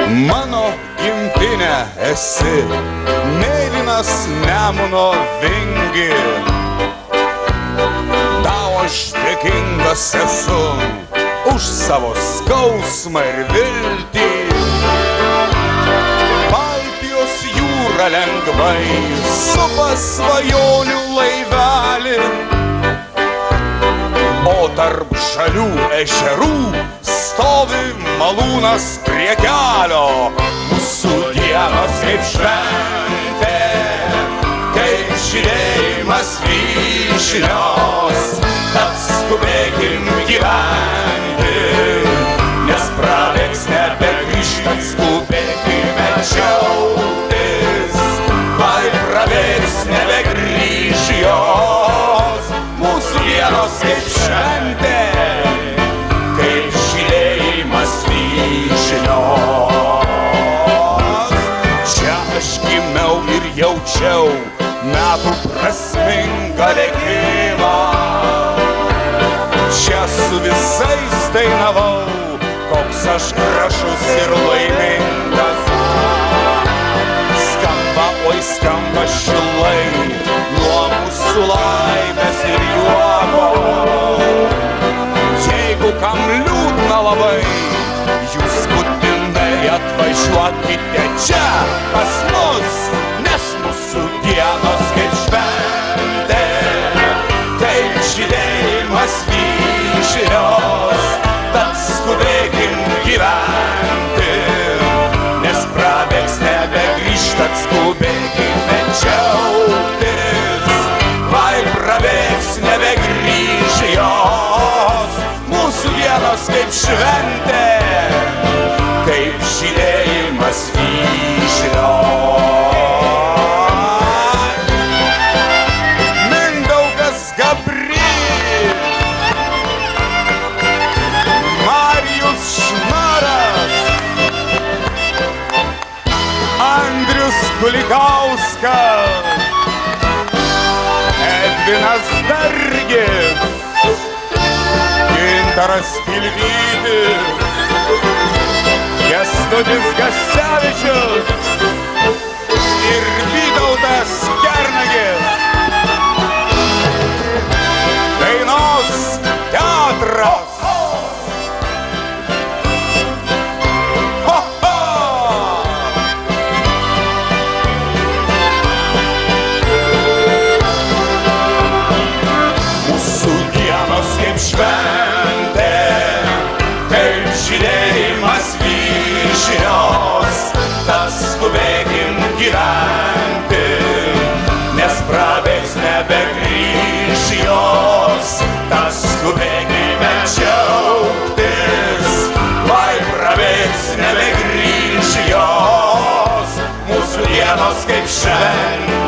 Mano gimtinė esi, mėlynas Nemuno vingi. Tau aš dėkingas esu už savo skausmą ir viltį. Baltijos jūra lengvai supa svajonių laivelį, o tarp žalių ežerų stovi malūnas prie kelio. Mūsų dienos kaip šventė, kaip žydėjimas vyšnios, tad skubėkim gyventi, nes prabėgs nebegrįš, tad skubėkime džiaugtis, vai prabėgs nebegrįš jos. Mūsų dienos kaip šventė, kaip žydėjimas vyšnios. Čia aš gimiau ir jaučiau metų prasmingą lėkimą. Čia su visais dainavau, koks aš gražus ir laimingas. Skamba, oi skamba šilai nuo mūsų laimės ir juoko. Jeigu kam liūdna labai, jūs būtinai atvažiuokite čia pas mus, nes mūsų dienos kaip šventė, kaip žydėjimas vyšnios, tad skubėkim gyventi, nes prabėgs nebegrįš, tad skubėkime džiaugtis, vai prabėgs nebegrįš jos. Mūsų dienos kaip šventė, kaip žydėjimas vyšnios. Mindaugas Gabry, Marijus Šnaras, Andrius Kulikauskas, Edvinas Dargis, Gintaras Pilvytis, Kęstutis Gasevičius ir Vytautas Kernagis. Dainos teatras. Mūsų dienos kaip šventė, kaip žydėjimas vyšnios, tad skubėkim gyventi, nes prabėgs nebegrįš jos. Tad skubėkime džiaugtis, vai prabėgs nebegrįš jos. Mūsų dienos kaip šventė,